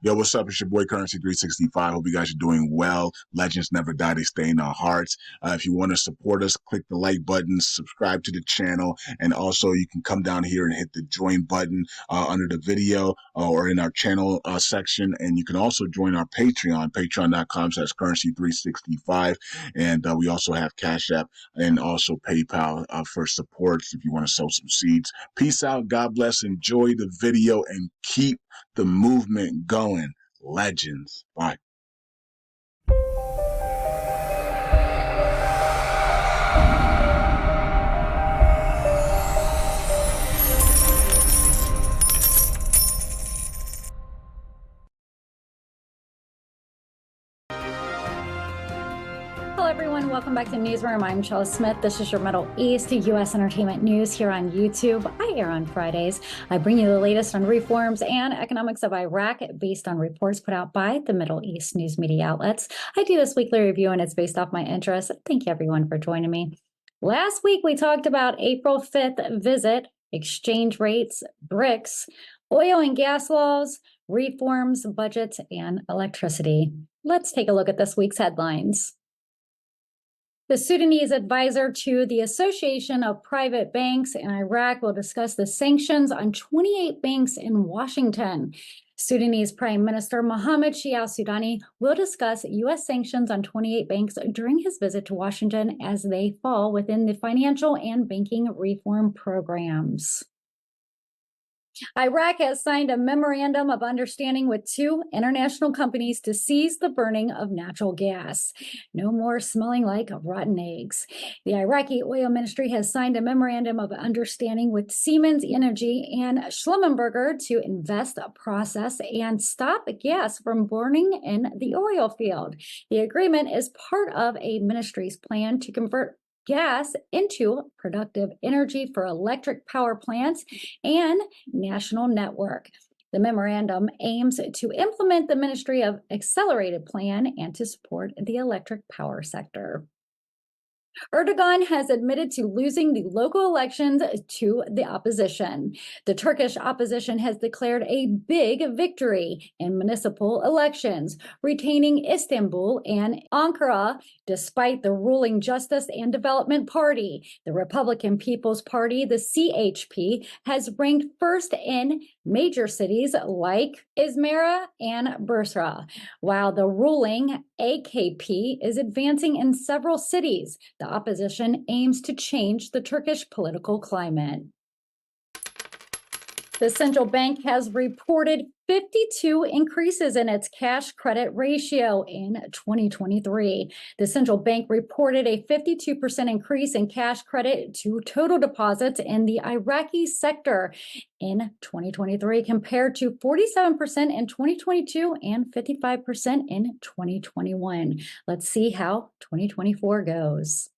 Yo, what's up? It's your boy Currency 365. Hope you guys are doing well. Legends never die, they stay in our hearts. If you want to support us, click the like button, subscribe to the channel, and also you can come down here and hit the join button under the video or in our channel section. And you can also join our Patreon, patreon.com/currency365. And we also have Cash App and also PayPal for support if you want to sow some seeds. Peace out. God bless. Enjoy the video and keep the movement going. Legends. Bye. Hello everyone, welcome back to Newsroom. I'm Chella Smith. This is your Middle East to U.S. entertainment news here on YouTube. I air on Fridays. I bring you the latest on reforms and economics of Iraq based on reports put out by the Middle East news media outlets. I do this weekly review and it's based off my interests. Thank you everyone for joining me. Last week we talked about April 5th visit, exchange rates, BRICS, oil and gas laws, reforms, budgets, and electricity. Let's take a look at this week's headlines. The Sudanese advisor to the Association of Private Banks in Iraq will discuss the sanctions on 28 banks in Washington. Sudanese Prime Minister Mohammed Shia al-Sudani will discuss U.S. sanctions on 28 banks during his visit to Washington as they fall within the financial and banking reform programs. Iraq has signed a memorandum of understanding with two international companies to cease the burning of natural gas. No more smelling like rotten eggs. The Iraqi oil ministry has signed a memorandum of understanding with Siemens Energy and Schlumberger to invest, process, and stop gas from burning in the oil field. The agreement is part of a ministry's plan to convert gas into productive energy for electric power plants and national network. The memorandum aims to implement the Ministry of Accelerated Plan and to support the electric power sector. Erdogan has admitted to losing the local elections to the opposition. The Turkish opposition has declared a big victory in municipal elections, retaining Istanbul and Ankara despite the ruling Justice and Development Party. The Republican People's Party, the CHP, has ranked first in major cities like Izmir and Bursa, while the ruling AKP is advancing in several cities. The opposition aims to change the Turkish political climate. The central bank has reported 52 increases in its cash credit ratio in 2023. The central bank reported a 52% increase in cash credit to total deposits in the Iraqi sector in 2023 compared to 47% in 2022 and 55% in 2021. Let's see how 2024 goes.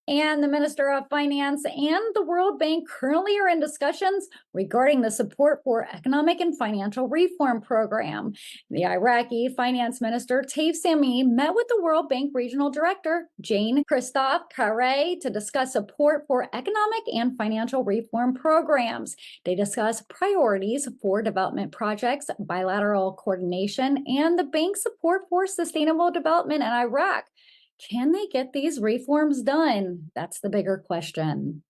And the Minister of Finance and the World Bank currently are in discussions regarding the support for economic and financial reform program. The Iraqi Finance Minister Taif Sami met with the World Bank Regional Director Jane Christophe Carre to discuss support for economic and financial reform programs. They discussed priorities for development projects, bilateral coordination, and the bank's support for sustainable development in Iraq. Can they get these reforms done? That's the bigger question.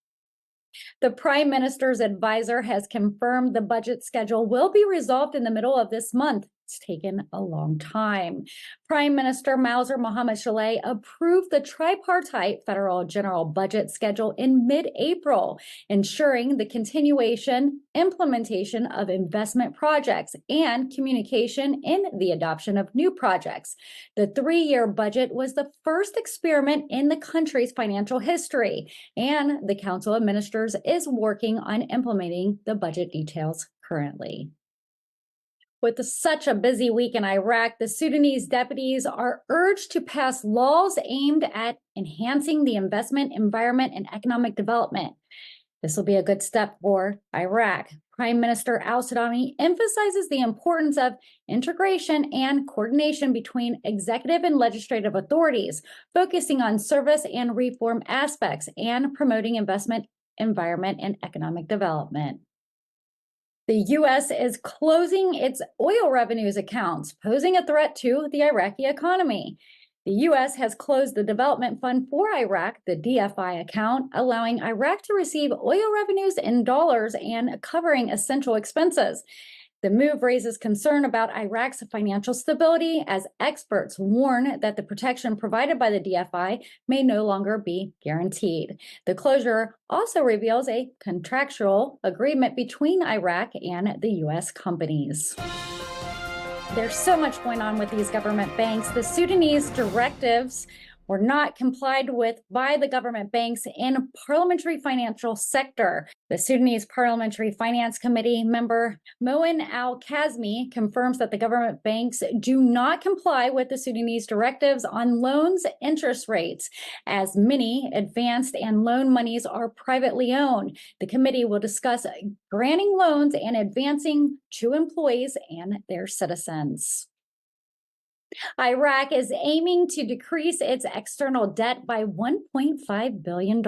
The Prime Minister's advisor has confirmed the budget schedule will be resolved in the middle of this month. It's taken a long time. Prime Minister Mauser Mohammed Chella approved the tripartite federal general budget schedule in mid-April, ensuring the continuation, implementation of investment projects, and communication in the adoption of new projects. The three-year budget was the first experiment in the country's financial history, and the Council of Ministers is working on implementing the budget details currently. With such a busy week in Iraq, the Sudanese deputies are urged to pass laws aimed at enhancing the investment environment and economic development. This will be a good step for Iraq. Prime Minister al-Sudani emphasizes the importance of integration and coordination between executive and legislative authorities, focusing on service and reform aspects and promoting investment, environment, and economic development. The U.S. is closing its oil revenues accounts, posing a threat to the Iraqi economy. The U.S. has closed the Development Fund for Iraq, the DFI account, allowing Iraq to receive oil revenues in dollars and covering essential expenses. The move raises concern about Iraq's financial stability, as experts warn that the protection provided by the DFI may no longer be guaranteed. The closure also reveals a contractual agreement between Iraq and the U.S. companies. There's so much going on with these government banks. The Sudanese directives were not complied with by the government banks and parliamentary financial sector. The Sudanese Parliamentary Finance Committee member Moin Al-Kazmi confirms that the government banks do not comply with the Sudanese directives on loans interest rates, as many advanced and loan monies are privately owned. The committee will discuss granting loans and advancing to employees and their citizens. Iraq is aiming to decrease its external debt by $1.5 billion.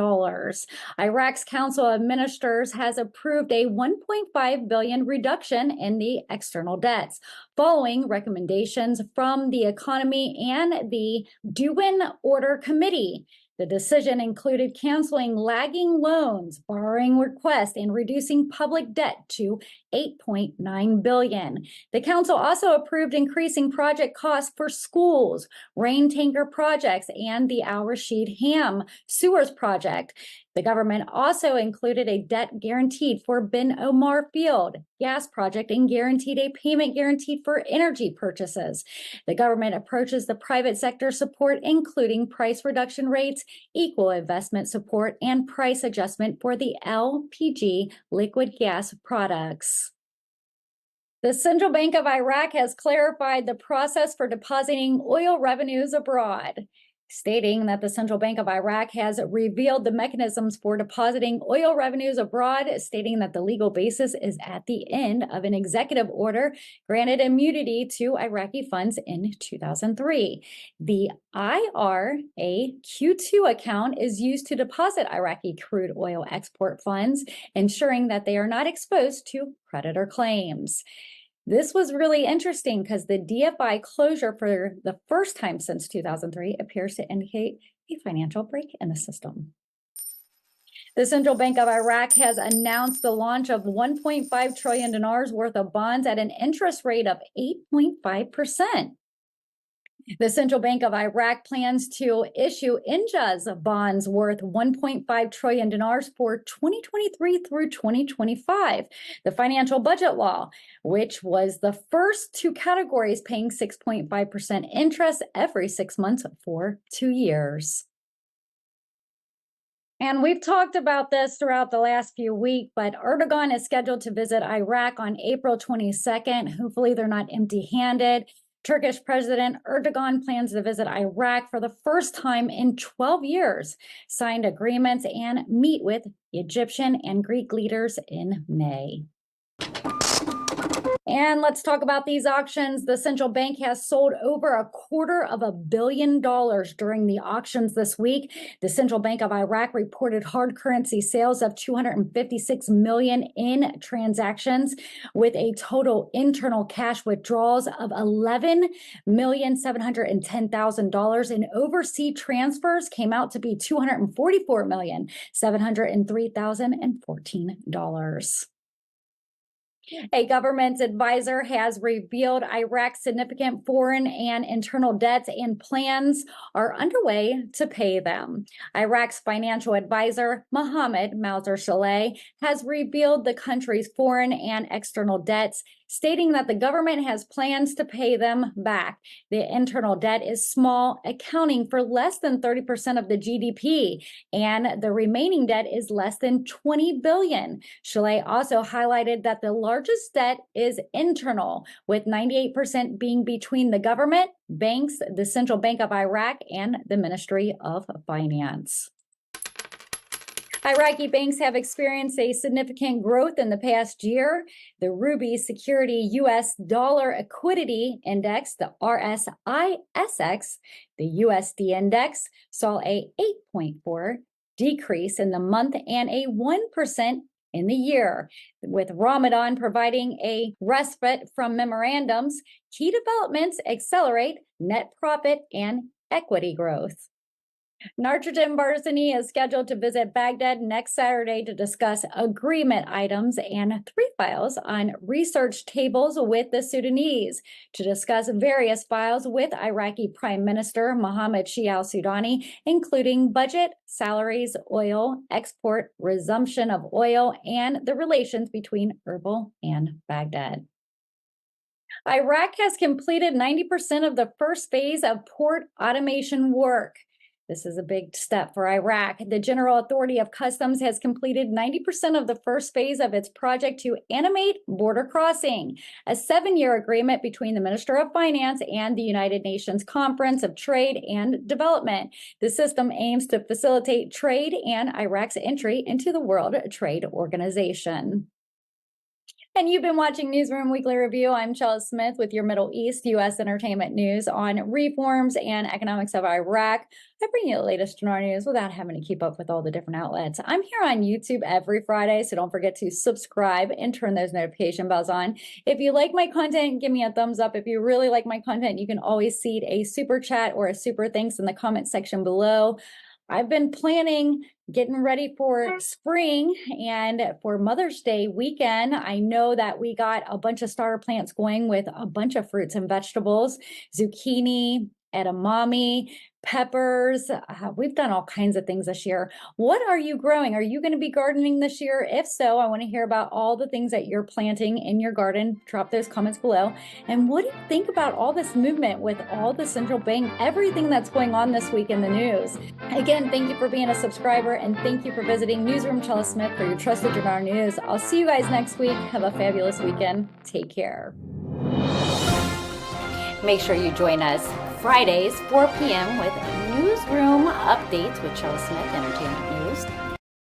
Iraq's Council of Ministers has approved a $1.5 billion reduction in the external debts, following recommendations from the Economy and the Dewan Order Committee. The decision included canceling lagging loans, borrowing requests, and reducing public debt to $8.9 billion. The council also approved increasing project costs for schools, rain tanker projects, and the Al Rashid Ham sewers project. The government also included a debt guaranteed for Ben Omar Field gas project and guaranteed a payment guaranteed for energy purchases. The government approaches the private sector support, including price reduction rates, equal investment support, and price adjustment for the LPG liquid gas products. The Central Bank of Iraq has clarified the process for depositing oil revenues abroad, stating that the Central Bank of Iraq has revealed the mechanisms for depositing oil revenues abroad, stating that the legal basis is at the end of an executive order granted immunity to Iraqi funds in 2003. The IRAQ2 account is used to deposit Iraqi crude oil export funds, ensuring that they are not exposed to creditor claims. This was really interesting because the DFI closure for the first time since 2003 appears to indicate a financial break in the system. The Central Bank of Iraq has announced the launch of 1.5 trillion dinars worth of bonds at an interest rate of 8.5%. The Central Bank of Iraq plans to issue Injaz bonds worth 1.5 trillion dinars for 2023 through 2025. The financial budget law, which was the first two categories paying 6.5% interest every 6 months for 2 years. And we've talked about this throughout the last few weeks, but Erdogan is scheduled to visit Iraq on April 22nd. Hopefully they're not empty-handed. Turkish President Erdogan plans to visit Iraq for the first time in 12 years, signed agreements, and meet with Egyptian and Greek leaders in May. And let's talk about these auctions. The central bank has sold over $250 million during the auctions this week. The Central Bank of Iraq reported hard currency sales of $256 million in transactions, with a total internal cash withdrawals of $11,710,000, and overseas transfers came out to be $244,703,014. A government advisor has revealed Iraq's significant foreign and internal debts, and plans are underway to pay them. Iraq's financial advisor, Mohammed Chella, has revealed the country's foreign and external debts, stating that the government has plans to pay them back. The internal debt is small, accounting for less than 30% of the GDP, and the remaining debt is less than $20 billion. Chella also highlighted that the largest debt is internal, with 98% being between the government, banks, the Central Bank of Iraq, and the Ministry of Finance. Iraqi banks have experienced a significant growth in the past year. The Ruby Security U.S. Dollar Equity Index, the RSISX, the USD Index, saw a 8.4 decrease in the month and a 1% in the year. With Ramadan providing a respite from memorandums, key developments accelerate net profit and equity growth. Narendra Barzani is scheduled to visit Baghdad next Saturday to discuss agreement items and 3 files on research tables with the Sudanese, to discuss various files with Iraqi Prime Minister Mohammed Shia al-Sudani, including budget, salaries, oil, export, resumption of oil, and the relations between Erbil and Baghdad. Iraq has completed 90% of the first phase of port automation work. This is a big step for Iraq. The General Authority of Customs has completed 90% of the first phase of its project to animate border crossing, a 7-year agreement between the Minister of Finance and the United Nations Conference of Trade and Development. The system aims to facilitate trade and Iraq's entry into the World Trade Organization. And you've been watching Newsroom Weekly Review. I'm Chella Smith with your Middle East U.S. entertainment news on reforms and economics of Iraq. I bring you the latest in our news without having to keep up with all the different outlets. I'm here on YouTube every Friday, so don't forget to subscribe and turn those notification bells on. If you like my content, give me a thumbs up. If you really like my content, you can always seed a super chat or a super thanks in the comment section below. I've been planning, getting ready for spring and for Mother's Day weekend. I know that we got a bunch of starter plants going with a bunch of fruits and vegetables, zucchini, edamame, peppers. We've done all kinds of things this year. What are you growing? Are you going to be gardening this year? If so, I want to hear about all the things that you're planting in your garden. Drop those comments below. And what do you think about all this movement with all the central bank, everything that's going on this week in the news? Again, thank you for being a subscriber, and thank you for visiting Newsroom Chella Smith for your trusted Dinar news. I'll see you guys next week. Have a fabulous weekend. Take care. Make sure you join us Fridays, 4 p.m. with Newsroom Updates with Chella Smith Entertainment News.